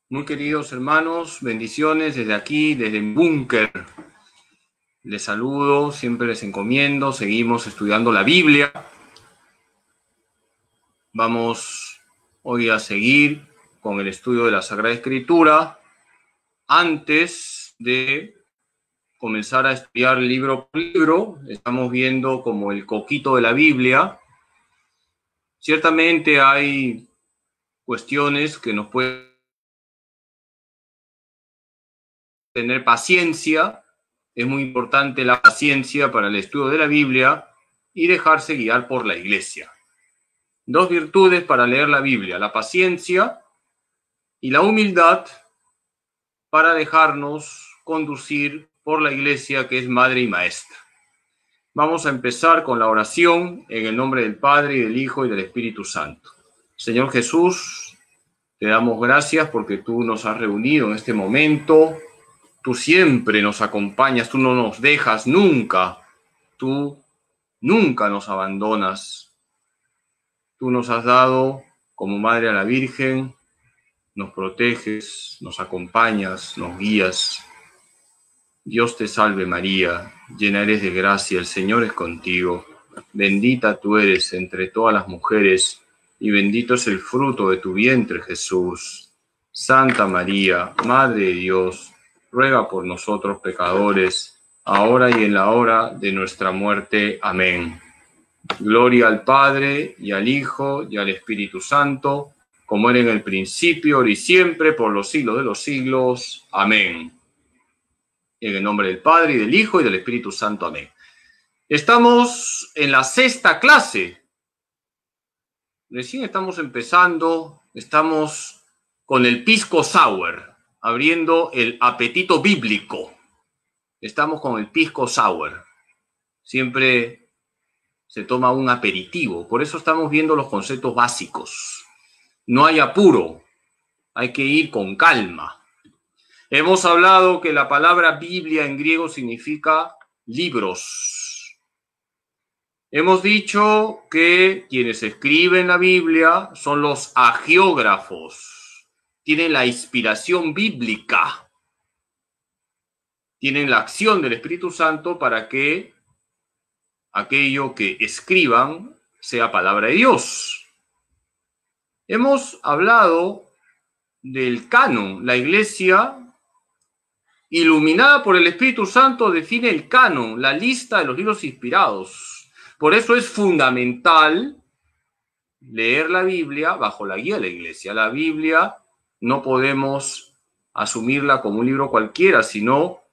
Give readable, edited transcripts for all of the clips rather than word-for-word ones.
Muy queridos hermanos, bendiciones desde aquí, desde el búnker. Les saludo, siempre les encomiendo, seguimos estudiando la Biblia. Vamos hoy a seguir con el estudio de la Sagrada Escritura. Antes de comenzar a estudiar libro por libro, estamos viendo como el coquito de la Biblia. Ciertamente hay cuestiones que nos pueden tener paciencia. Es muy importante la paciencia para el estudio de la Biblia y dejarse guiar por la Iglesia. Dos virtudes para leer la Biblia: la paciencia y la humildad para dejarnos conducir por la Iglesia, que es madre y maestra. Vamos a empezar con la oración en el nombre del Padre, y del Hijo, y del Espíritu Santo. Señor Jesús, te damos gracias porque tú nos has reunido en este momento. Tú siempre nos acompañas, tú no nos dejas nunca, tú nunca nos abandonas. Tú nos has dado como Madre a la Virgen, nos proteges, nos acompañas, nos guías. Dios te salve María, llena eres de gracia, el Señor es contigo. Bendita tú eres entre todas las mujeres, y bendito es el fruto de tu vientre, Jesús. Santa María, Madre de Dios, ruega por nosotros pecadores, ahora y en la hora de nuestra muerte. Amén. Gloria al Padre, y al Hijo, y al Espíritu Santo, como era en el principio, ahora y siempre, por los siglos de los siglos. Amén. En el nombre del Padre, y del Hijo, y del Espíritu Santo. Amén. Estamos en la sexta clase. Recién estamos empezando, estamos con el pisco sour, abriendo el apetito bíblico. Estamos con el pisco sour. Siempre se toma un aperitivo, por eso estamos viendo los conceptos básicos. No hay apuro, hay que ir con calma. Hemos hablado que la palabra Biblia en griego significa libros. Hemos dicho que quienes escriben la Biblia son los agiógrafos, tienen la inspiración bíblica, tienen la acción del Espíritu Santo para que aquello que escriban sea palabra de Dios. Hemos hablado del canon. La Iglesia, iluminada por el Espíritu Santo, define el canon, la lista de los libros inspirados. Por eso es fundamental leer la Biblia bajo la guía de la Iglesia. La Biblia no podemos asumirla como un libro cualquiera, sino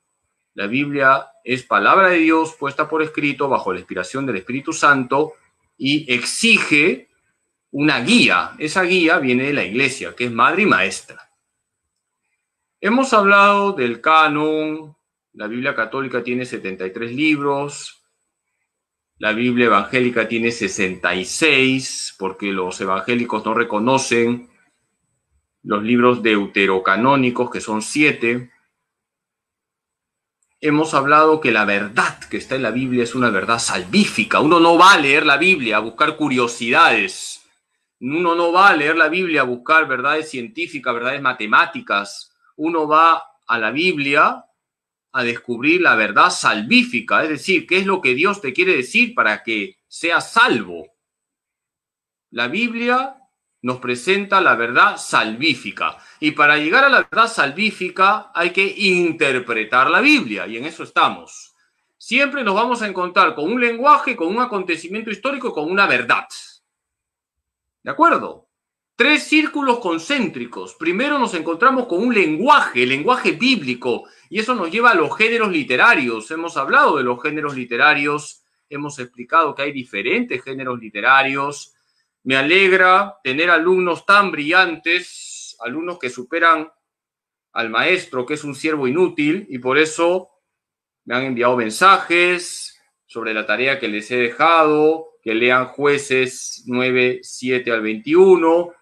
la Biblia es palabra de Dios puesta por escrito bajo la inspiración del Espíritu Santo y exige una guía. Esa guía viene de la Iglesia, que es madre y maestra. Hemos hablado del canon. La Biblia católica tiene 73 libros. La Biblia evangélica tiene 66, porque los evangélicos no reconocen los libros deuterocanónicos, que son 7. Hemos hablado que la verdad que está en la Biblia es una verdad salvífica. Uno no va a leer la Biblia a buscar curiosidades. Uno no va a leer la Biblia a buscar verdades científicas, verdades matemáticas. Uno va a la Biblia a descubrir la verdad salvífica, es decir, qué es lo que Dios te quiere decir para que seas salvo. La Biblia nos presenta la verdad salvífica. Y para llegar a la verdad salvífica hay que interpretar la Biblia, y en eso estamos. siempre nos vamos a encontrar con un lenguaje, con un acontecimiento histórico, con una verdad. ¿De acuerdo? 3 círculos concéntricos. Primero nos encontramos con un lenguaje, el lenguaje bíblico, y eso nos lleva a los géneros literarios. Hemos hablado de los géneros literarios, hemos explicado que hay diferentes géneros literarios. Me alegra tener alumnos tan brillantes, alumnos que superan al maestro, que es un siervo inútil, y por eso me han enviado mensajes sobre la tarea que les he dejado, que lean Jueces 9, 7 al 21,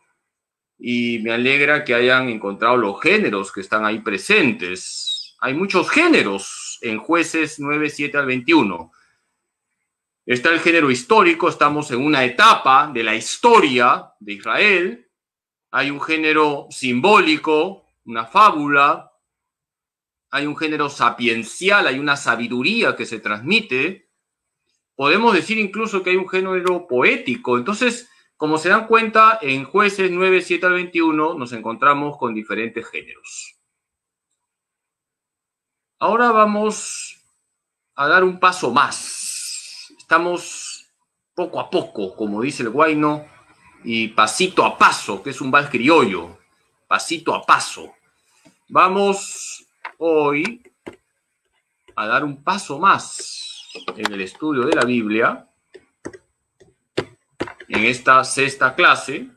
y me alegra que hayan encontrado los géneros que están ahí presentes. Hay muchos géneros en Jueces 9, 7 al 21. Está el género histórico, estamos en una etapa de la historia de Israel. Hay un género simbólico, una fábula. Hay un género sapiencial, hay una sabiduría que se transmite. Podemos decir incluso que hay un género poético. Entonces, como se dan cuenta, en Jueces 9, 7 al 21 nos encontramos con diferentes géneros. Ahora vamos a dar un paso más. Estamos poco a poco, como dice el Guayno, y pasito a paso, que es un vals criollo. Pasito a paso. Vamos hoy a dar un paso más en el estudio de la Biblia, en esta 6ª clase,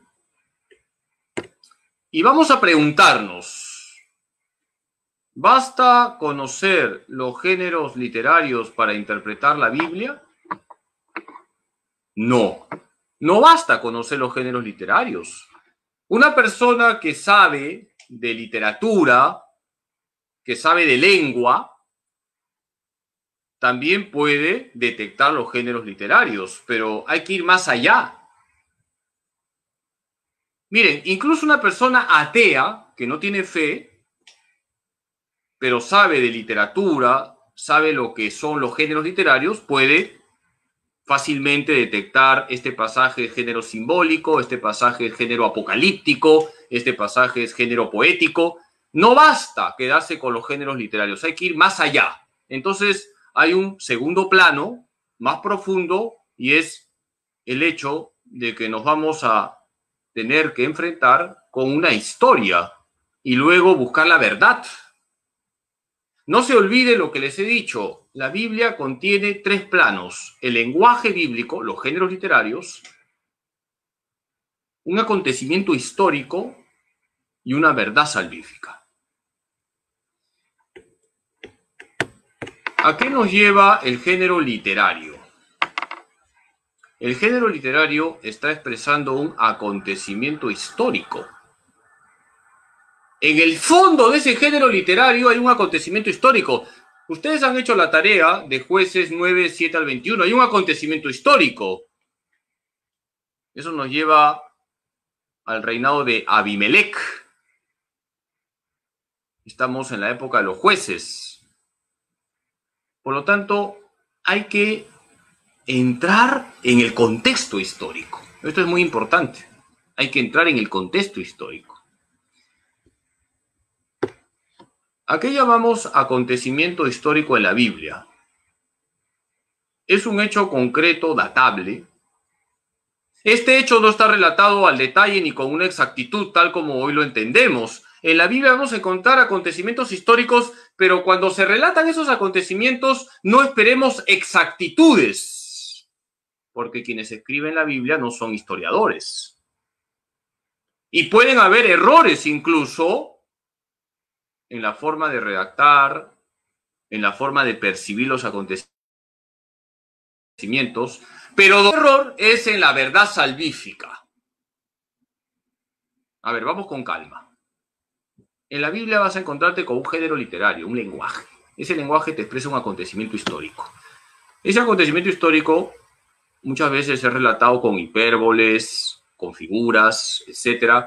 y vamos a preguntarnos, ¿basta conocer los géneros literarios para interpretar la Biblia? No, no basta conocer los géneros literarios. Una persona que sabe de literatura, que sabe de lengua, también puede detectar los géneros literarios, pero hay que ir más allá. Miren, incluso una persona atea, que no tiene fe, pero sabe de literatura, sabe lo que son los géneros literarios, puede fácilmente detectar este pasaje es género simbólico, este pasaje es género apocalíptico, este pasaje es género poético. No basta quedarse con los géneros literarios, hay que ir más allá. Entonces, hay un segundo plano más profundo y es el hecho de que nos vamos a tener que enfrentar con una historia y luego buscar la verdad. No se olvide lo que les he dicho, la Biblia contiene 3 planos, el lenguaje bíblico, los géneros literarios, un acontecimiento histórico y una verdad salvífica. ¿A qué nos lleva el género literario? El género literario está expresando un acontecimiento histórico. En el fondo de ese género literario hay un acontecimiento histórico. Ustedes han hecho la tarea de Jueces 9, 7 al 21. Hay un acontecimiento histórico. Eso nos lleva al reinado de Abimelech. Estamos en la época de los jueces. Por lo tanto, hay que entrar en el contexto histórico. Esto es muy importante. Hay que entrar en el contexto histórico. ¿A qué llamamos acontecimiento histórico en la Biblia? Es un hecho concreto, datable. Este hecho no está relatado al detalle ni con una exactitud tal como hoy lo entendemos. En la Biblia vamos a encontrar acontecimientos históricos, pero cuando se relatan esos acontecimientos no esperemos exactitudes, porque quienes escriben la Biblia no son historiadores. Y pueden haber errores incluso en la forma de redactar, en la forma de percibir los acontecimientos, pero el error es en la verdad salvífica. A ver, vamos con calma. En la Biblia vas a encontrarte con un género literario, un lenguaje. Ese lenguaje te expresa un acontecimiento histórico. Ese acontecimiento histórico muchas veces es relatado con hipérboles, con figuras, etc.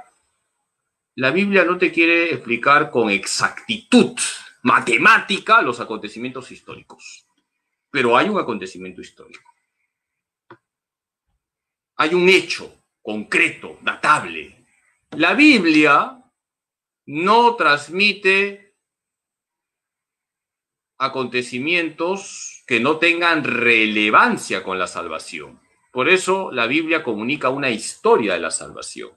La Biblia no te quiere explicar con exactitud matemática los acontecimientos históricos, pero hay un acontecimiento histórico. Hay un hecho concreto, datable. La Biblia no transmite acontecimientos que no tengan relevancia con la salvación. Por eso la Biblia comunica una historia de la salvación.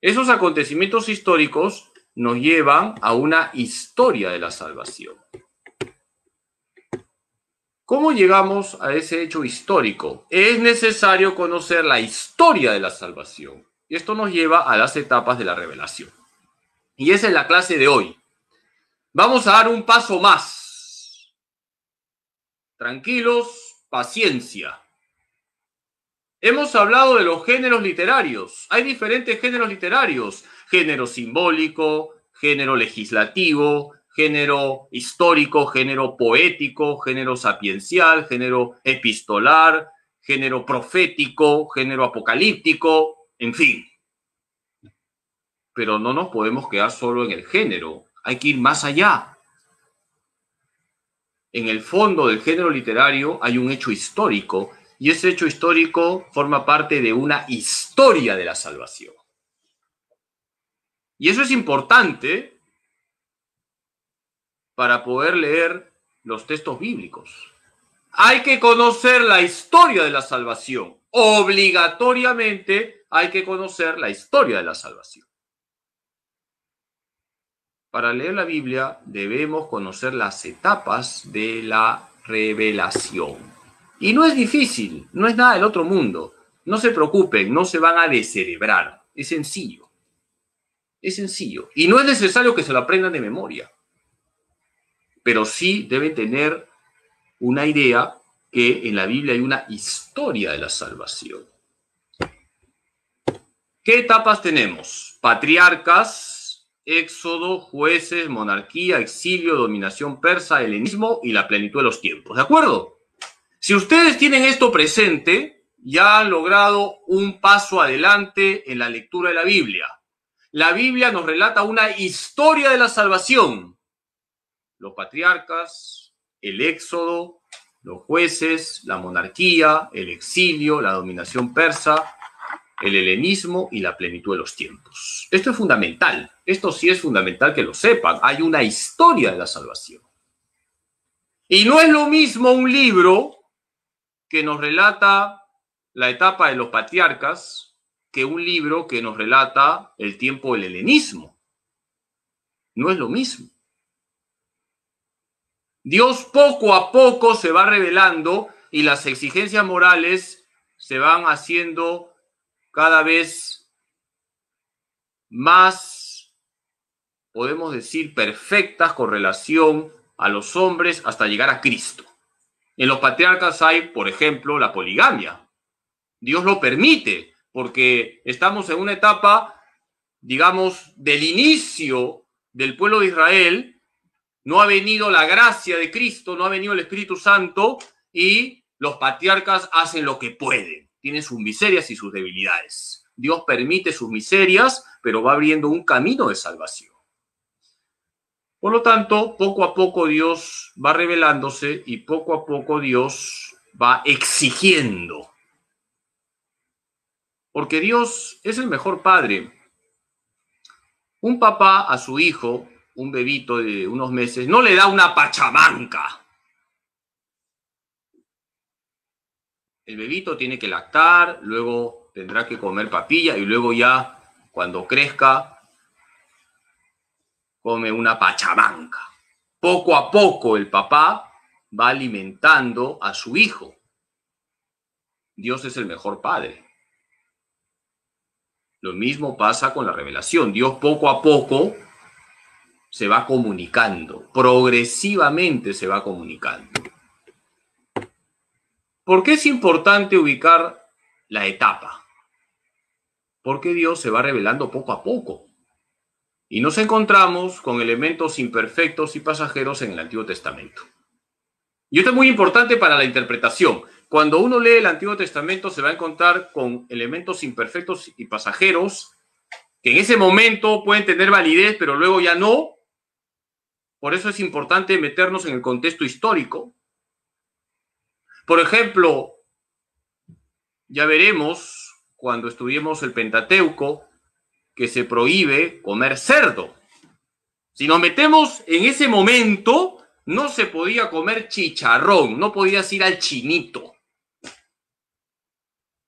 Esos acontecimientos históricos nos llevan a una historia de la salvación. ¿Cómo llegamos a ese hecho histórico? Es necesario conocer la historia de la salvación. Y esto nos lleva a las etapas de la revelación. Y esa es la clase de hoy. Vamos a dar un paso más. Tranquilos, paciencia. Hemos hablado de los géneros literarios. Hay diferentes géneros literarios. Género simbólico, género legislativo, género histórico, género poético, género sapiencial, género epistolar, género profético, género apocalíptico, en fin. Pero no nos podemos quedar solo en el género. Hay que ir más allá. En el fondo del género literario hay un hecho histórico, y ese hecho histórico forma parte de una historia de la salvación. Y eso es importante para poder leer los textos bíblicos. Hay que conocer la historia de la salvación. Obligatoriamente hay que conocer la historia de la salvación. Para leer la Biblia debemos conocer las etapas de la revelación. Y no es difícil, no es nada del otro mundo. No se preocupen, no se van a descerebrar. Es sencillo. Es sencillo. Y no es necesario que se lo aprendan de memoria. Pero sí deben tener una idea que en la Biblia hay una historia de la salvación. ¿Qué etapas tenemos? Patriarcas, Éxodo, jueces, monarquía, exilio, dominación persa, helenismo y la plenitud de los tiempos. ¿De acuerdo? Si ustedes tienen esto presente, ya han logrado un paso adelante en la lectura de la Biblia. La Biblia nos relata una historia de la salvación. Los patriarcas, el Éxodo, los jueces, la monarquía, el exilio, la dominación persa, el helenismo y la plenitud de los tiempos. Esto es fundamental. Esto sí es fundamental que lo sepan. Hay una historia de la salvación. Y no es lo mismo un libro que nos relata la etapa de los patriarcas que un libro que nos relata el tiempo del helenismo. No es lo mismo. Dios poco a poco se va revelando y las exigencias morales se van haciendo cada vez más, podemos decir, perfectas con relación a los hombres hasta llegar a Cristo. En los patriarcas hay, por ejemplo, la poligamia. Dios lo permite porque estamos en una etapa, digamos, del inicio del pueblo de Israel. No ha venido la gracia de Cristo, no ha venido el Espíritu Santo y los patriarcas hacen lo que pueden. Tienen sus miserias y sus debilidades. Dios permite sus miserias, pero va abriendo un camino de salvación. Por lo tanto, poco a poco Dios va revelándose y poco a poco Dios va exigiendo. Porque Dios es el mejor padre. Un papá a su hijo, un bebito de unos meses, no le da una pachamanca. El bebito tiene que lactar, luego tendrá que comer papilla y luego ya, cuando crezca, come una pachamanca. Poco a poco el papá va alimentando a su hijo. Dios es el mejor padre. Lo mismo pasa con la revelación. Dios poco a poco se va comunicando, progresivamente se va comunicando. ¿Por qué es importante ubicar la etapa? Porque Dios se va revelando poco a poco. Y nos encontramos con elementos imperfectos y pasajeros en el Antiguo Testamento. Y esto es muy importante para la interpretación. Cuando uno lee el Antiguo Testamento se va a encontrar con elementos imperfectos y pasajeros que en ese momento pueden tener validez, pero luego ya no. Por eso es importante meternos en el contexto histórico. Por ejemplo, ya veremos cuando estudiemos el Pentateuco que se prohíbe comer cerdo. Si nos metemos en ese momento, no se podía comer chicharrón, no podías ir al chinito.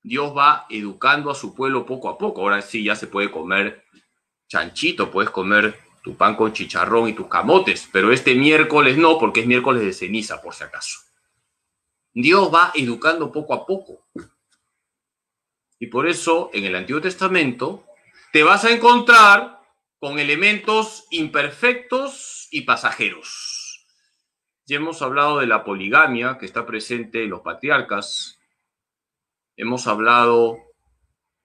Dios va educando a su pueblo poco a poco. Ahora sí ya se puede comer chanchito, puedes comer tu pan con chicharrón y tus camotes, pero este miércoles no, porque es miércoles de ceniza, por si acaso. Dios va educando poco a poco. Y por eso, en el Antiguo Testamento, te vas a encontrar con elementos imperfectos y pasajeros. Ya hemos hablado de la poligamia que está presente en los patriarcas. Hemos hablado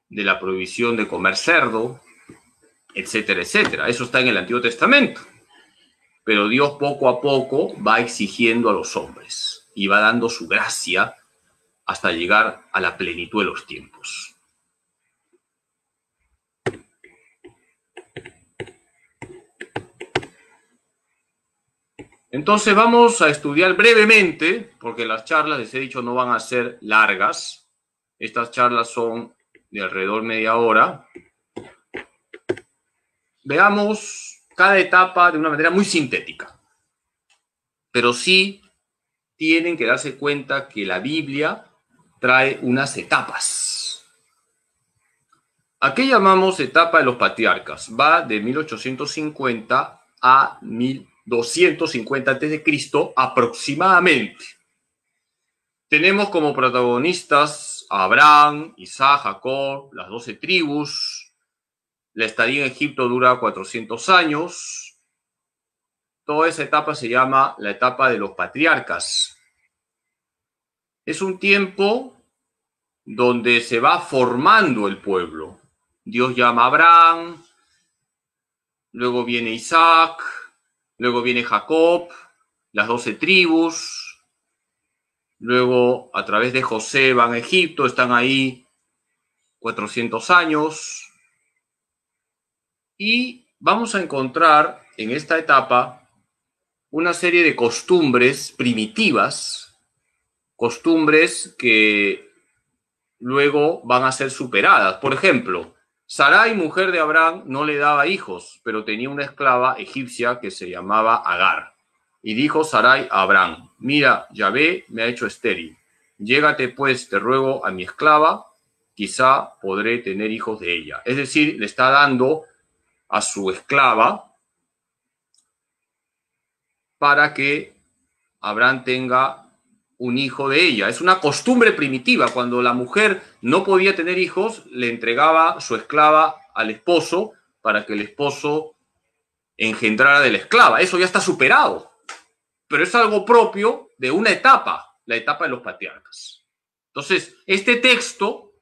de la prohibición de comer cerdo, etcétera, etcétera. Eso está en el Antiguo Testamento. Pero Dios poco a poco va exigiendo a los hombres y va dando su gracia hasta llegar a la plenitud de los tiempos. Entonces vamos a estudiar brevemente, porque las charlas, les he dicho, no van a ser largas. Estas charlas son de alrededor media hora. Veamos cada etapa de una manera muy sintética. Pero sí tienen que darse cuenta que la Biblia trae unas etapas. ¿A qué llamamos etapa de los patriarcas? Va de 1850 a 1250 a.C. aproximadamente. Tenemos como protagonistas a Abraham, Isaac, Jacob, las 12 tribus. La estadía en Egipto dura 400 años. Toda esa etapa se llama la etapa de los patriarcas. Es un tiempo donde se va formando el pueblo. Dios llama a Abraham, luego viene Isaac, luego viene Jacob, las 12 tribus, luego a través de José van a Egipto, están ahí 400 años, y vamos a encontrar en esta etapa una serie de costumbres primitivas, costumbres que luego van a ser superadas. Por ejemplo, Sarai, mujer de Abraham, no le daba hijos, pero tenía una esclava egipcia que se llamaba Agar. Y dijo Sarai a Abraham: mira, Yahvé me ha hecho estéril. Llégate pues, te ruego, a mi esclava, quizá podré tener hijos de ella. Es decir, le está dando a su esclava para que Abraham tenga un hijo de ella. Es una costumbre primitiva. Cuando la mujer no podía tener hijos, le entregaba su esclava al esposo para que el esposo engendrara de la esclava. Eso ya está superado. Pero es algo propio de una etapa, la etapa de los patriarcas. Entonces, este texto,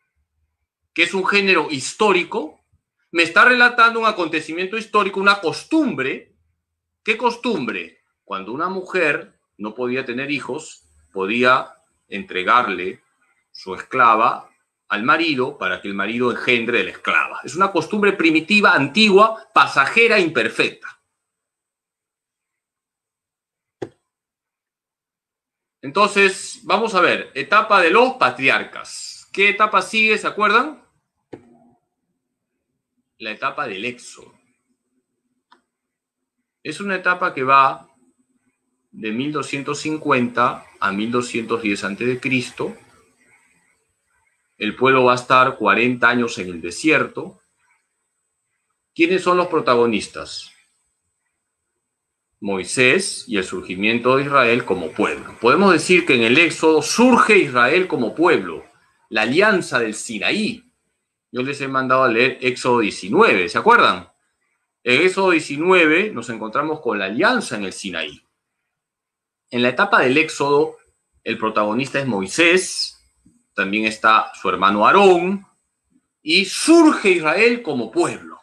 que es un género histórico, me está relatando un acontecimiento histórico, una costumbre. ¿Qué costumbre? Cuando una mujer no podía tener hijos, podía entregarle su esclava al marido para que el marido engendre de la esclava. Es una costumbre primitiva, antigua, pasajera, imperfecta. Entonces, vamos a ver, etapa de los patriarcas. ¿Qué etapa sigue? ¿Se acuerdan? La etapa del Éxodo. Es una etapa que va de 1250 a 1210 a.C. El pueblo va a estar 40 años en el desierto. ¿Quiénes son los protagonistas? Moisés y el surgimiento de Israel como pueblo. Podemos decir que en el Éxodo surge Israel como pueblo, la alianza del Sinaí. Yo les he mandado a leer Éxodo 19, ¿se acuerdan? En Éxodo 19 nos encontramos con la alianza en el Sinaí. En la etapa del Éxodo, el protagonista es Moisés, también está su hermano Aarón, y surge Israel como pueblo.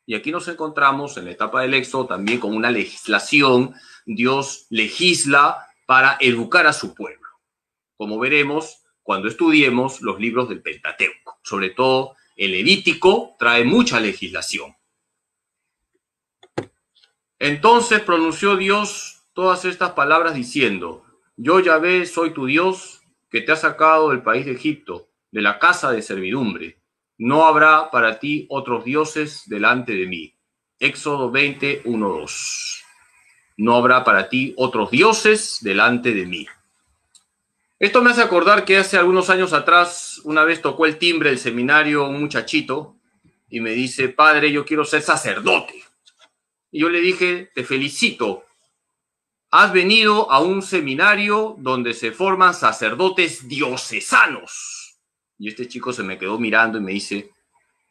Y aquí nos encontramos en la etapa del Éxodo también con una legislación. Dios legisla para educar a su pueblo, como veremos cuando estudiemos los libros del Pentateuco. Sobre todo el Levítico trae mucha legislación. Entonces pronunció Dios todas estas palabras diciendo: yo, Yahvé, soy tu Dios, que te ha sacado del país de Egipto, de la casa de servidumbre. No habrá para ti otros dioses delante de mí. Éxodo 20, 1, 2. No habrá para ti otros dioses delante de mí. Esto me hace acordar que hace algunos años atrás, una vez tocó el timbre del seminario un muchachito y me dice, padre, yo quiero ser sacerdote. Y yo le dije, te felicito. Has venido a un seminario donde se forman sacerdotes diocesanos. Y este chico se me quedó mirando y me dice,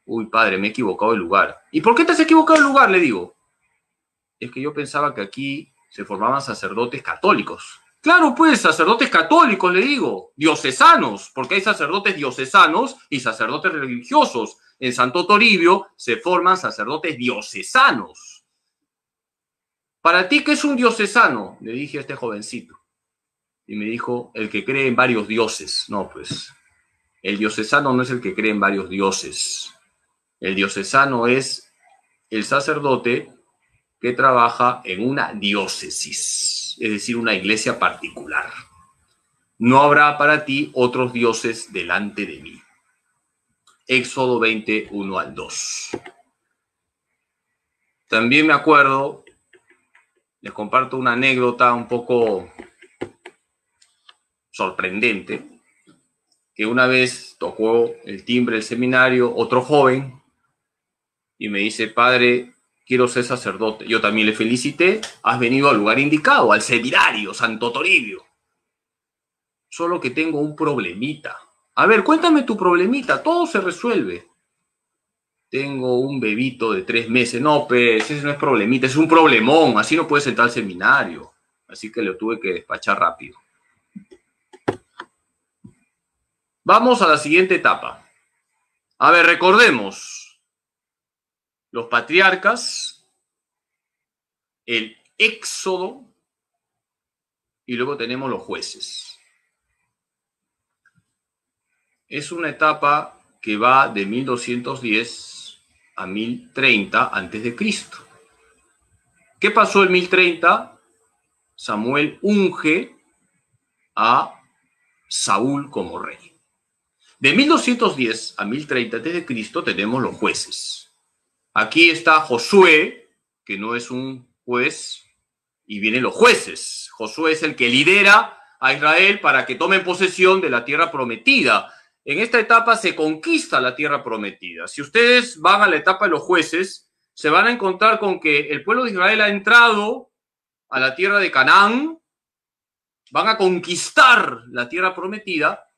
uy, padre, me he equivocado de lugar. ¿Y por qué te has equivocado de lugar? Le digo. Es que yo pensaba que aquí se formaban sacerdotes católicos. Claro, pues, sacerdotes católicos, le digo, diocesanos, porque hay sacerdotes diocesanos y sacerdotes religiosos. En Santo Toribio se forman sacerdotes diocesanos. ¿Para ti qué es un diocesano? Le dije a este jovencito. Y me dijo, el que cree en varios dioses. No, pues, el diocesano no es el que cree en varios dioses. El diocesano es el sacerdote que trabaja en una diócesis, es decir, una iglesia particular. No habrá para ti otros dioses delante de mí. Éxodo 20, 1 al 2. También me acuerdo, les comparto una anécdota un poco sorprendente, que una vez tocó el timbre del seminario otro joven y me dice, padre, quiero ser sacerdote. Yo también le felicité, has venido al lugar indicado, al seminario Santo Toribio. Solo que tengo un problemita. A ver, cuéntame tu problemita, todo se resuelve. Tengo un bebito de 3 meses. No, pues, ese no es problemita, es un problemón, así no puedes entrar al seminario. Así que lo tuve que despachar rápido. Vamos a la siguiente etapa. A ver, recordemos. Los patriarcas, el Éxodo y luego tenemos los jueces. Es una etapa que va de 1210 a 1030 a.C. ¿Qué pasó en 1030? Samuel unge a Saúl como rey. De 1210 a 1030 a.C. tenemos los jueces. Aquí está Josué, que no es un juez, y vienen los jueces. Josué es el que lidera a Israel para que tomen posesión de la tierra prometida. En esta etapa se conquista la tierra prometida. Si ustedes van a la etapa de los jueces, se van a encontrar con que el pueblo de Israel ha entrado a la tierra de Canaán, van a conquistar la tierra prometida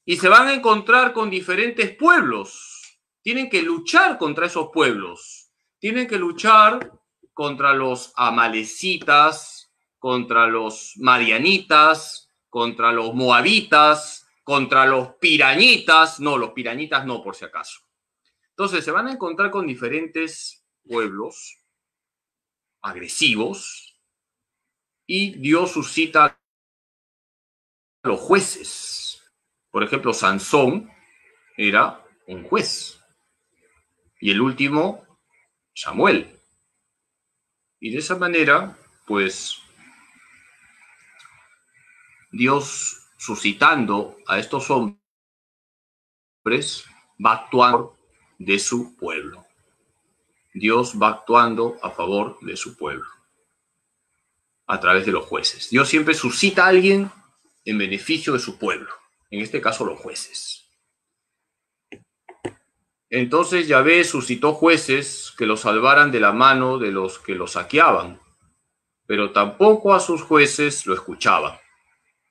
y se van a encontrar con diferentes pueblos. Tienen que luchar contra esos pueblos. Tienen que luchar contra los amalecitas, contra los madianitas, contra los moabitas, contra los pirañitas. No, los pirañitas no, por si acaso. Entonces se van a encontrar con diferentes pueblos agresivos y Dios suscita a los jueces. Por ejemplo, Sansón era un juez. Y el último, Samuel. Y de esa manera, pues, Dios suscitando a estos hombres va actuando de su pueblo. Dios va actuando a favor de su pueblo a través de los jueces. Dios siempre suscita a alguien en beneficio de su pueblo, en este caso los jueces. Entonces Yahvé suscitó jueces que los salvaran de la mano de los que los saqueaban, pero tampoco a sus jueces lo escuchaban.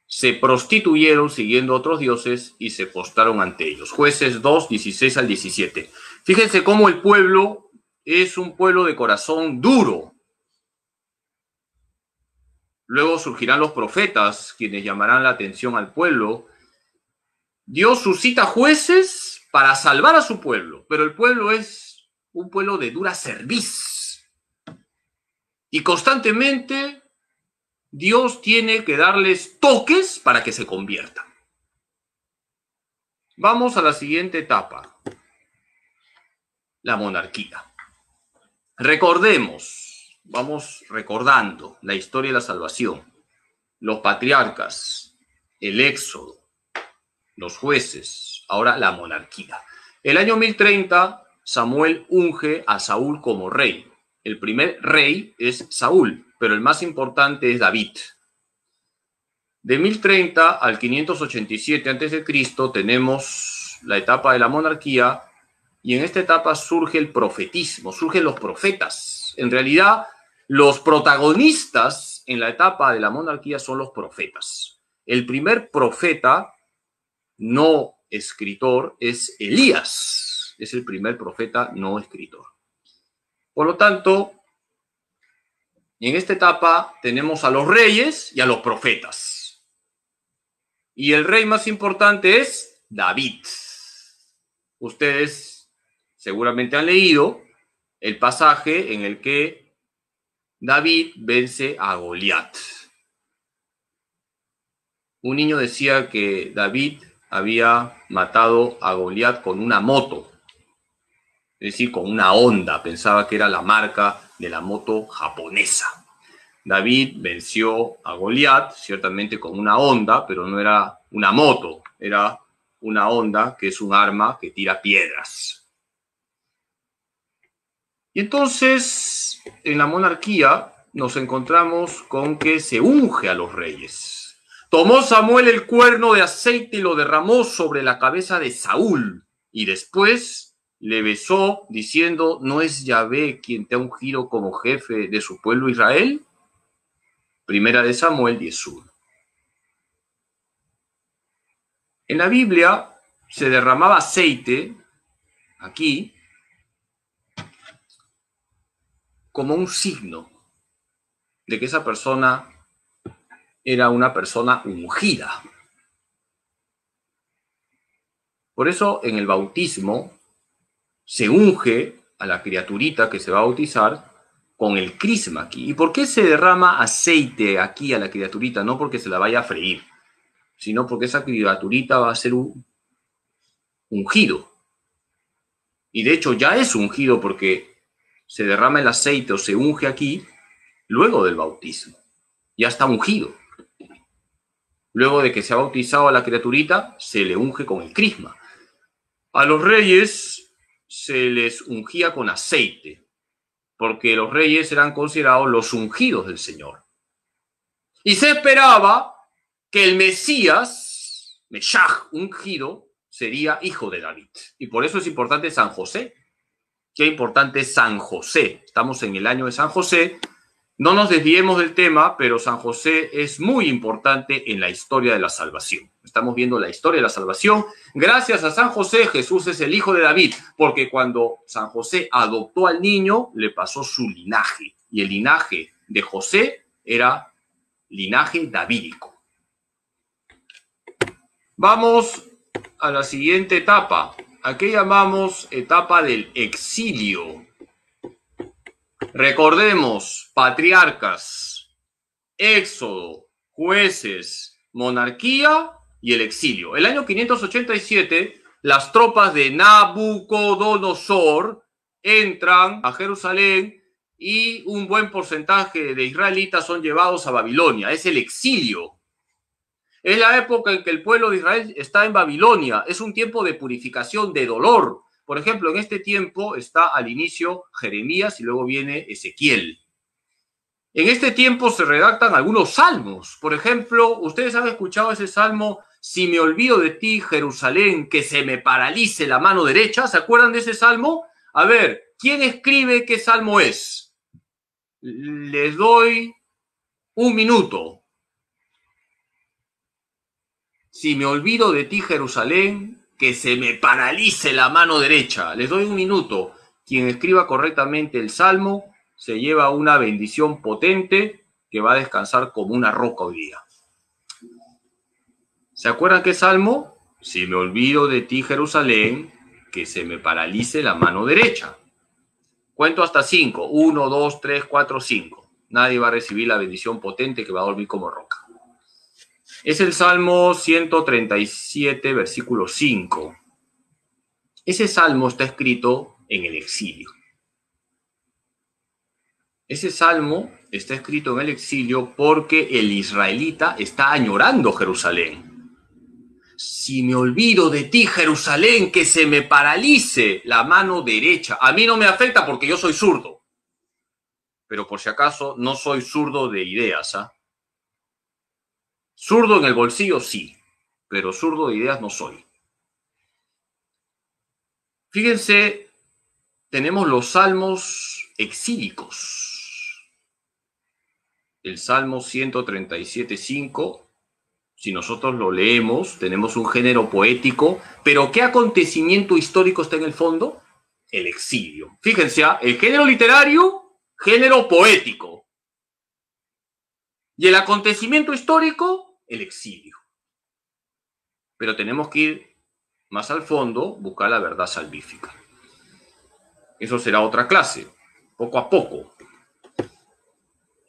Se prostituyeron siguiendo otros dioses y se postraron ante ellos. Jueces 2, 16 al 17. Fíjense cómo el pueblo es un pueblo de corazón duro. Luego surgirán los profetas, quienes llamarán la atención al pueblo. Dios suscita jueces para salvar a su pueblo, pero el pueblo es un pueblo de dura cerviz. Y constantemente Dios tiene que darles toques para que se conviertan. Vamos a la siguiente etapa, la monarquía. Recordemos, vamos recordando la historia de la salvación, los patriarcas, el Éxodo, los jueces, ahora la monarquía. El año 1030, Samuel unge a Saúl como rey. El primer rey es Saúl, pero el más importante es David. De 1030 al 587 a.C. tenemos la etapa de la monarquía, y en esta etapa surge el profetismo, surgen los profetas. En realidad, los protagonistas en la etapa de la monarquía son los profetas. El primer profeta no escritor es Elías, es el primer profeta no escritor. Por lo tanto, en esta etapa tenemos a los reyes y a los profetas. Y el rey más importante es David. Ustedes seguramente han leído el pasaje en el que David vence a Goliat. Un niño decía que David había matado a Goliat con una moto, es decir, con una Honda. Pensaba que era la marca de la moto japonesa. David venció a Goliat, ciertamente con una Honda, pero no era una moto, era una Honda, que es un arma que tira piedras. Y entonces, en la monarquía, nos encontramos con que se unge a los reyes. Tomó Samuel el cuerno de aceite y lo derramó sobre la cabeza de Saúl, y después le besó, diciendo: ¿no es Yahvé quien te ha ungido como jefe de su pueblo Israel? Primera de Samuel 10:1. En la Biblia se derramaba aceite aquí como un signo de que esa persona era una persona ungida. Por eso en el bautismo se unge a la criaturita que se va a bautizar con el crisma aquí. ¿Y por qué se derrama aceite aquí a la criaturita? No porque se la vaya a freír, sino porque esa criaturita va a ser un ungido. Y de hecho ya es ungido, porque se derrama el aceite o se unge aquí luego del bautismo. Ya está ungido. Luego de que se ha bautizado a la criaturita, se le unge con el crisma. A los reyes se les ungía con aceite, porque los reyes eran considerados los ungidos del Señor. Y se esperaba que el Mesías, Meshach, ungido, sería hijo de David. Y por eso es importante San José. Qué importante es San José. Estamos en el año de San José. No nos desviemos del tema, pero San José es muy importante en la historia de la salvación. Estamos viendo la historia de la salvación. Gracias a San José, Jesús es el hijo de David, porque cuando San José adoptó al niño, le pasó su linaje. Y el linaje de José era linaje davídico. Vamos a la siguiente etapa. ¿A qué llamamos etapa del exilio? Recordemos: patriarcas, éxodo, jueces, monarquía y el exilio. El año 587, las tropas de Nabucodonosor entran a Jerusalén y un buen porcentaje de israelitas son llevados a Babilonia. Es el exilio. Es la época en que el pueblo de Israel está en Babilonia. Es un tiempo de purificación, de dolor. Por ejemplo, en este tiempo está al inicio Jeremías y luego viene Ezequiel. En este tiempo se redactan algunos salmos. Por ejemplo, ustedes han escuchado ese salmo: si me olvido de ti, Jerusalén, que se me paralice la mano derecha. ¿Se acuerdan de ese salmo? A ver, ¿quién escribe qué salmo es? Les doy un minuto. Si me olvido de ti, Jerusalén, que se me paralice la mano derecha. Les doy un minuto. Quien escriba correctamente el salmo se lleva una bendición potente que va a descansar como una roca hoy día. ¿Se acuerdan qué salmo? Si me olvido de ti, Jerusalén, que se me paralice la mano derecha. Cuento hasta 5. 1, 2, 3, 4, 5. Nadie va a recibir la bendición potente que va a dormir como roca. Es el Salmo 137, versículo 5. Ese salmo está escrito en el exilio. Ese salmo está escrito en el exilio porque el israelita está añorando Jerusalén. Si me olvido de ti, Jerusalén, que se me paralice la mano derecha. A mí no me afecta porque yo soy zurdo. pero por si acaso no soy zurdo de ideas, ¿ah? Zurdo en el bolsillo sí, pero zurdo de ideas no soy. Fíjense, tenemos los salmos exílicos. El Salmo 137:5, si nosotros lo leemos, tenemos un género poético, pero ¿qué acontecimiento histórico está en el fondo? El exilio. Fíjense, el género literario, género poético. Y el acontecimiento histórico, el exilio. Pero tenemos que ir más al fondo, buscar la verdad salvífica. Eso será otra clase, poco a poco.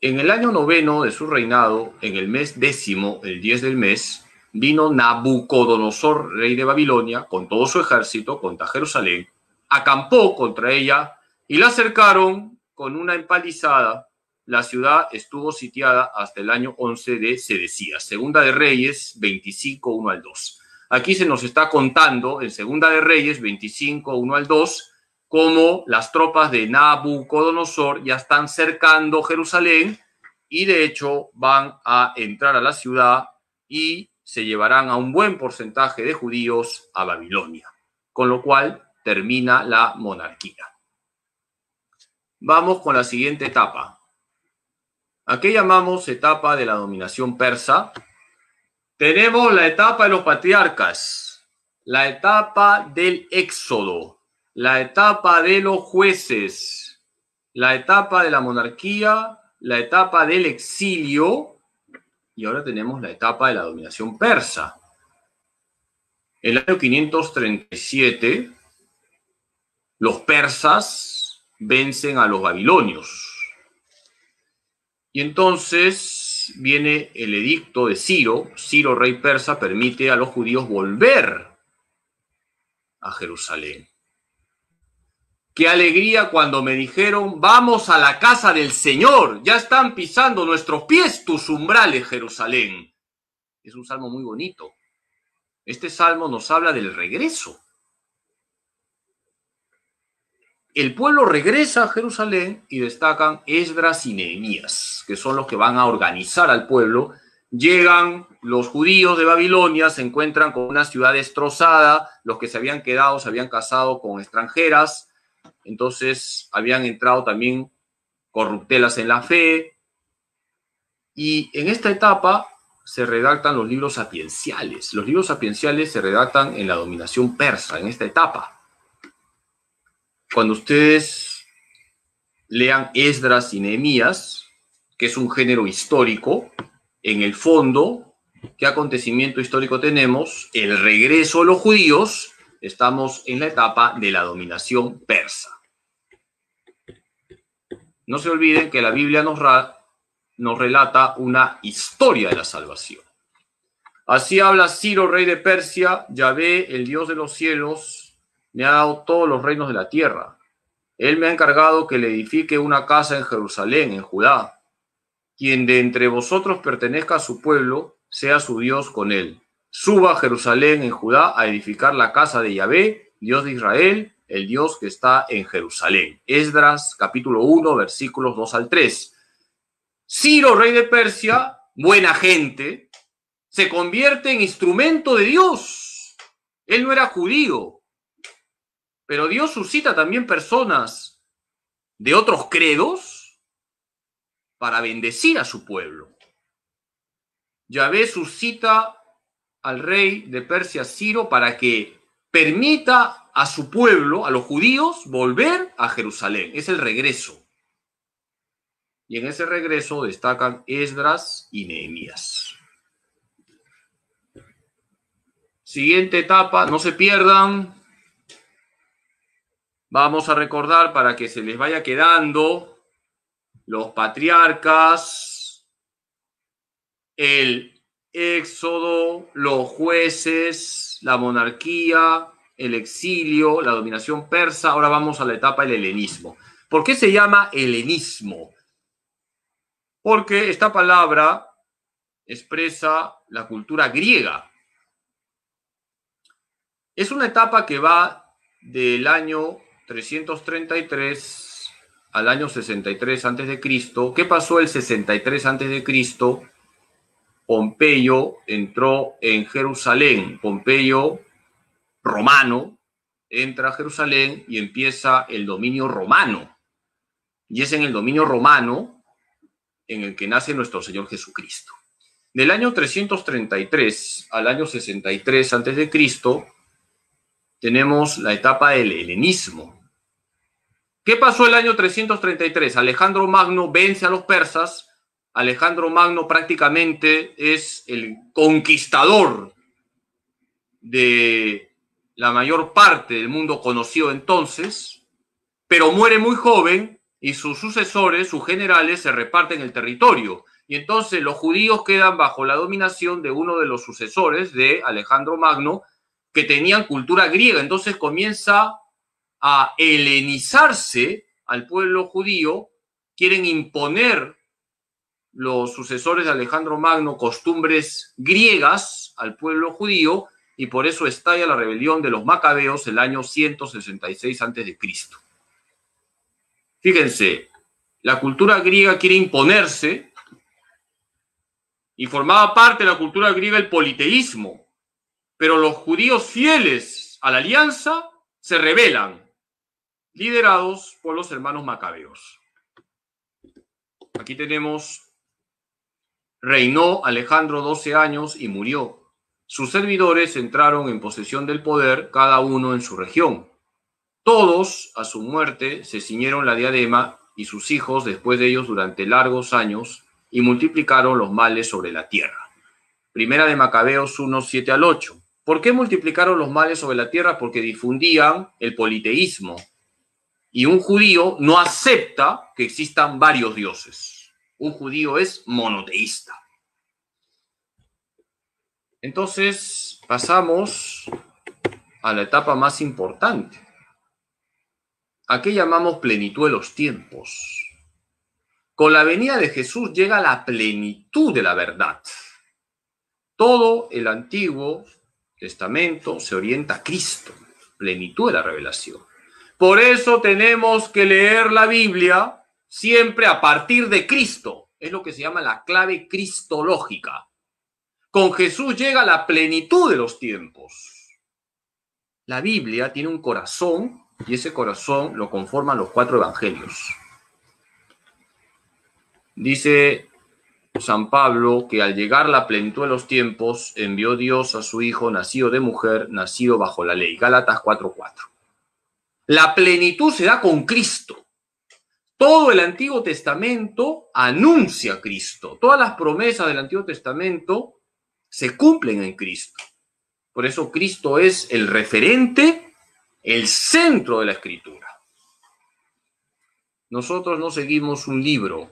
En el año 9 de su reinado, en el mes 10, el 10 del mes, vino Nabucodonosor, rey de Babilonia, con todo su ejército contra Jerusalén, acampó contra ella y la cercaron con una empalizada. La ciudad estuvo sitiada hasta el año 11 de Sedecías. Segunda de Reyes 25, 1 al 2. Aquí se nos está contando en Segunda de Reyes 25, 1 al 2, cómo las tropas de Nabucodonosor ya están cercando Jerusalén y de hecho van a entrar a la ciudad y se llevarán a un buen porcentaje de judíos a Babilonia, con lo cual termina la monarquía. Vamos con la siguiente etapa. ¿A qué llamamos etapa de la dominación persa? Tenemos la etapa de los patriarcas, la etapa del éxodo, la etapa de los jueces, la etapa de la monarquía, la etapa del exilio y ahora tenemos la etapa de la dominación persa. En el año 537, los persas vencen a los babilonios. Y entonces viene el edicto de Ciro. Ciro, rey persa, permite a los judíos volver a Jerusalén. Qué alegría cuando me dijeron, vamos a la casa del Señor, ya están pisando nuestros pies tus umbrales, Jerusalén. Es un salmo muy bonito. Este salmo nos habla del regreso. El pueblo regresa a Jerusalén y destacan Esdras y Nehemías, que son los que van a organizar al pueblo. Llegan los judíos de Babilonia, se encuentran con una ciudad destrozada, los que se habían quedado se habían casado con extranjeras, entonces habían entrado también corruptelas en la fe. Y en esta etapa se redactan los libros sapienciales. Los libros sapienciales se redactan en la dominación persa, en esta etapa. Cuando ustedes lean Esdras y Nehemías, que es un género histórico, en el fondo, ¿qué acontecimiento histórico tenemos? El regreso de los judíos. Estamos en la etapa de la dominación persa. No se olviden que la Biblia nos relata una historia de la salvación. Así habla Ciro, rey de Persia: Yahvé, el Dios de los cielos, me ha dado todos los reinos de la tierra. Él me ha encargado que le edifique una casa en Jerusalén, en Judá. Quien de entre vosotros pertenezca a su pueblo, sea su Dios con él. Suba a Jerusalén, en Judá, a edificar la casa de Yahvé, Dios de Israel, el Dios que está en Jerusalén. Esdras, capítulo 1, versículos 2 al 3. Ciro, rey de Persia, buena gente, se convierte en instrumento de Dios. Él no era judío, pero Dios suscita también personas de otros credos para bendecir a su pueblo. Yahvé suscita al rey de Persia, Ciro, para que permita a su pueblo, a los judíos, volver a Jerusalén. Es el regreso. Y en ese regreso destacan Esdras y Nehemías. Siguiente etapa, no se pierdan. Vamos a recordar para que se les vaya quedando los patriarcas, el éxodo, los jueces, la monarquía, el exilio, la dominación persa. Ahora vamos a la etapa del helenismo. ¿Por qué se llama helenismo? Porque esta palabra expresa la cultura griega. Es una etapa que va del año 333 al año 63 a.C. ¿Qué pasó el 63 a.C.? Pompeyo entró en Jerusalén. Pompeyo, romano, entra a Jerusalén y empieza el dominio romano. Y es en el dominio romano en el que nace nuestro Señor Jesucristo. Del año 333 al año 63 a.C. tenemos la etapa del helenismo. ¿Qué pasó el año 333? Alejandro Magno vence a los persas. Alejandro Magno prácticamente es el conquistador de la mayor parte del mundo conocido entonces, pero muere muy joven y sus sucesores, sus generales, se reparten el territorio. Y entonces los judíos quedan bajo la dominación de uno de los sucesores de Alejandro Magno, que tenían cultura griega. Entonces comienza a helenizarse al pueblo judío, quieren imponer los sucesores de Alejandro Magno costumbres griegas al pueblo judío, y por eso estalla la rebelión de los macabeos el año 166 a.C. Fíjense, la cultura griega quiere imponerse y formaba parte de la cultura griega el politeísmo, pero los judíos fieles a la alianza se rebelan, liderados por los hermanos macabeos. Aquí tenemos: reinó Alejandro 12 años y murió. Sus servidores entraron en posesión del poder, cada uno en su región. Todos, a su muerte, se ciñeron la diadema, y sus hijos después de ellos durante largos años, y multiplicaron los males sobre la tierra. Primera de Macabeos 1, 7 al 8. ¿Por qué multiplicaron los males sobre la tierra? Porque difundían el politeísmo. Y un judío no acepta que existan varios dioses. Un judío es monoteísta. Entonces pasamos a la etapa más importante. ¿A qué llamamos plenitud de los tiempos? Con la venida de Jesús llega la plenitud de la verdad. Todo el Antiguo Testamento se orienta a Cristo, plenitud de la revelación. Por eso tenemos que leer la Biblia siempre a partir de Cristo. Es lo que se llama la clave cristológica. Con Jesús llega la plenitud de los tiempos. La Biblia tiene un corazón, y ese corazón lo conforman los 4 evangelios. Dice San Pablo que al llegar la plenitud de los tiempos, envió Dios a su Hijo, nacido de mujer, nacido bajo la ley. Gálatas 4:4. La plenitud se da con Cristo. Todo el Antiguo Testamento anuncia a Cristo. Todas las promesas del Antiguo Testamento se cumplen en Cristo. Por eso Cristo es el referente, el centro de la Escritura. Nosotros no seguimos un libro.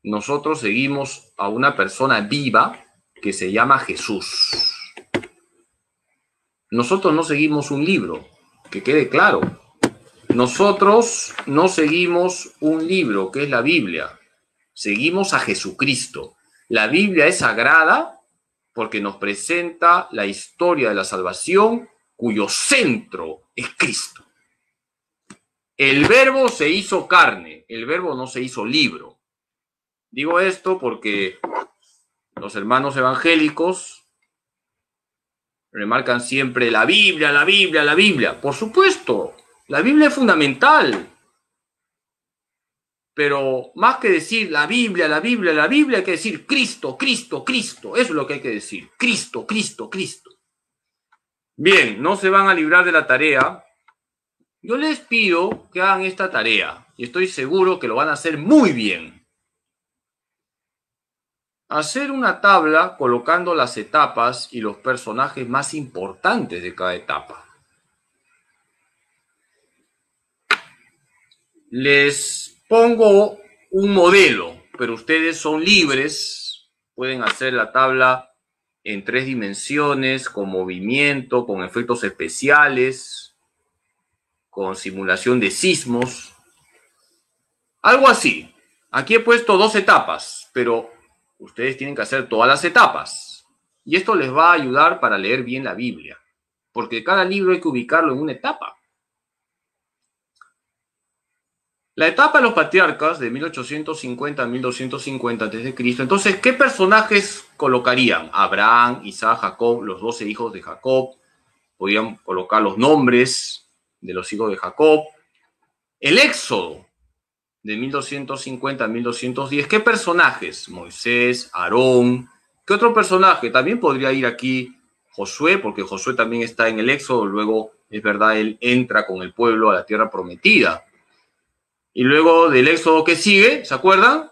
Nosotros seguimos a una persona viva que se llama Jesús. Nosotros no seguimos un libro, que quede claro. Nosotros no seguimos un libro, que es la Biblia. Seguimos a Jesucristo. La Biblia es sagrada porque nos presenta la historia de la salvación, cuyo centro es Cristo. El Verbo se hizo carne, el Verbo no se hizo libro. Digo esto porque los hermanos evangélicos remarcan siempre la Biblia, la Biblia, la Biblia. Por supuesto, la Biblia es fundamental. Pero más que decir la Biblia, la Biblia, la Biblia, hay que decir Cristo, Cristo, Cristo. Eso es lo que hay que decir. Cristo, Cristo, Cristo. Bien, no se van a librar de la tarea. Yo les pido que hagan esta tarea y estoy seguro que lo van a hacer muy bien. Hacer una tabla colocando las etapas y los personajes más importantes de cada etapa. Les pongo un modelo, pero ustedes son libres, pueden hacer la tabla en 3 dimensiones, con movimiento, con efectos especiales, con simulación de sismos, algo así. Aquí he puesto 2 etapas, pero ustedes tienen que hacer todas las etapas. Y esto les va a ayudar para leer bien la Biblia, porque cada libro hay que ubicarlo en una etapa. La etapa de los patriarcas de 1850 a 1250 a.C. Entonces, ¿qué personajes colocarían? Abraham, Isaac, Jacob, los 12 hijos de Jacob. Podrían colocar los nombres de los hijos de Jacob. El Éxodo de 1250 a 1210. ¿Qué personajes? Moisés, Aarón. ¿Qué otro personaje? También podría ir aquí Josué, porque Josué también está en el Éxodo. Luego, es verdad, él entra con el pueblo a la tierra prometida. Y luego del Éxodo que sigue, ¿se acuerdan?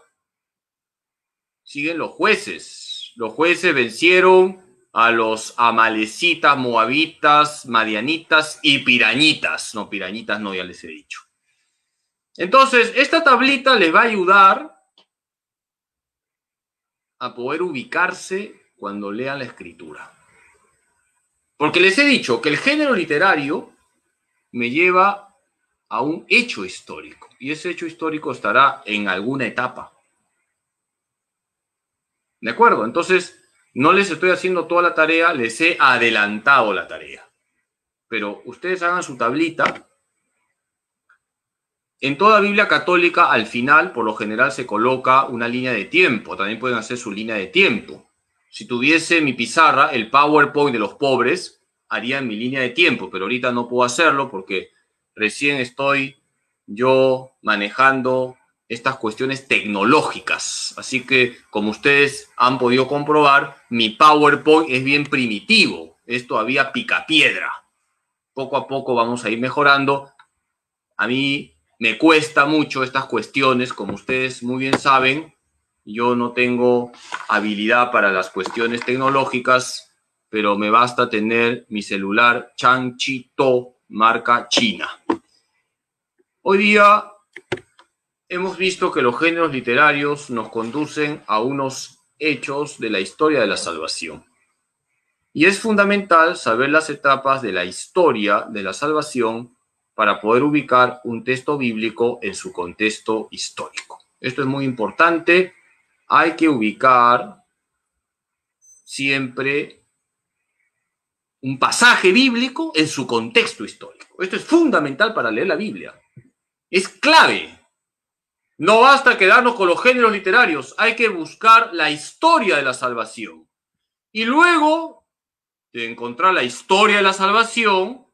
Siguen los jueces. Los jueces vencieron a los amalecitas, moabitas, madianitas y pirañitas. No, pirañitas no, ya les he dicho. Entonces, esta tablita les va a ayudar a poder ubicarse cuando lean la escritura. Porque les he dicho que el género literario me lleva a un hecho histórico. Y ese hecho histórico estará en alguna etapa. ¿De acuerdo? Entonces, no les estoy haciendo toda la tarea, les he adelantado la tarea. Pero ustedes hagan su tablita. En toda Biblia católica, al final, por lo general, se coloca una línea de tiempo. También pueden hacer su línea de tiempo. Si tuviese mi pizarra, el PowerPoint de los pobres, haría mi línea de tiempo, pero ahorita no puedo hacerlo porque recién estoy yo manejando estas cuestiones tecnológicas. Así que, como ustedes han podido comprobar, mi PowerPoint es bien primitivo. Es todavía picapiedra. Poco a poco vamos a ir mejorando. A mí me cuesta mucho estas cuestiones, como ustedes muy bien saben. Yo no tengo habilidad para las tecnológicas, pero me basta tener mi celular Changchito marca China. Hoy día hemos visto que los géneros literarios nos conducen a unos hechos de la historia de la salvación. Y es fundamental saber las etapas de la historia de la salvación para poder ubicar un texto bíblico en su contexto histórico. Esto es muy importante. Hay que ubicar siempre un pasaje bíblico en su contexto histórico. Esto es fundamental para leer la Biblia. Es clave. No basta quedarnos con los géneros literarios, hay que buscar la historia de la salvación. Y luego de encontrar la historia de la salvación,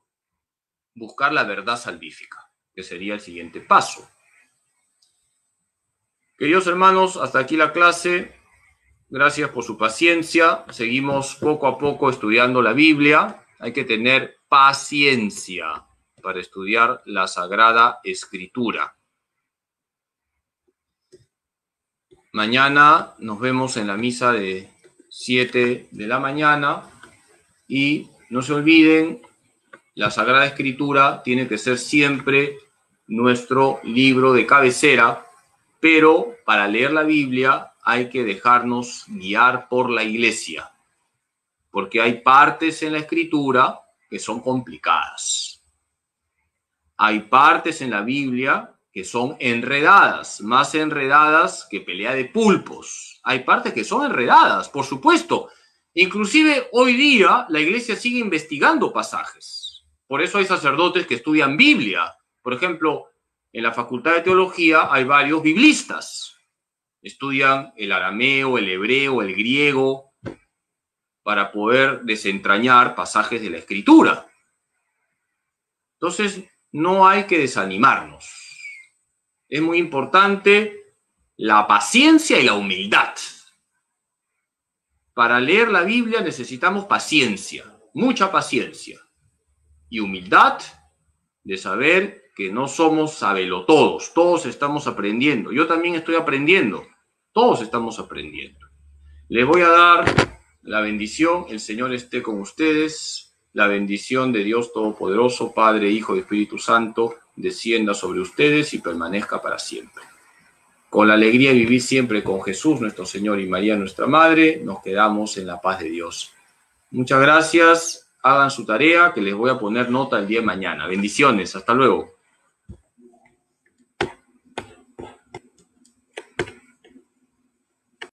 buscar la verdad salvífica, que sería el siguiente paso. Queridos hermanos, hasta aquí la clase. Gracias por su paciencia. Seguimos poco a poco estudiando la Biblia. Hay que tener paciencia para estudiar la Sagrada Escritura. Mañana nos vemos en la misa de 7 de la mañana y no se olviden, la Sagrada Escritura tiene que ser siempre nuestro libro de cabecera, pero para leer la Biblia hay que dejarnos guiar por la Iglesia, porque hay partes en la Escritura que son complicadas. Hay partes en la Biblia que son enredadas, más enredadas que pelea de pulpos. Hay partes que son enredadas, por supuesto. Inclusive hoy día la Iglesia sigue investigando pasajes. Por eso hay sacerdotes que estudian Biblia. Por ejemplo, en la Facultad de Teología hay varios biblistas. Estudian el arameo, el hebreo, el griego, para poder desentrañar pasajes de la Escritura. Entonces, no hay que desanimarnos. Es muy importante la paciencia y la humildad. Para leer la Biblia necesitamos paciencia, mucha paciencia. Y humildad de saber que no somos sabelotodos, todos estamos aprendiendo. Yo también estoy aprendiendo, todos estamos aprendiendo. Les voy a dar la bendición, el Señor esté con ustedes. La bendición de Dios Todopoderoso, Padre, Hijo y Espíritu Santo, descienda sobre ustedes y permanezca para siempre. Con la alegría de vivir siempre con Jesús, nuestro Señor, y María, nuestra Madre, nos quedamos en la paz de Dios. Muchas gracias. Hagan su tarea, que les voy a poner nota el día de mañana. Bendiciones. Hasta luego.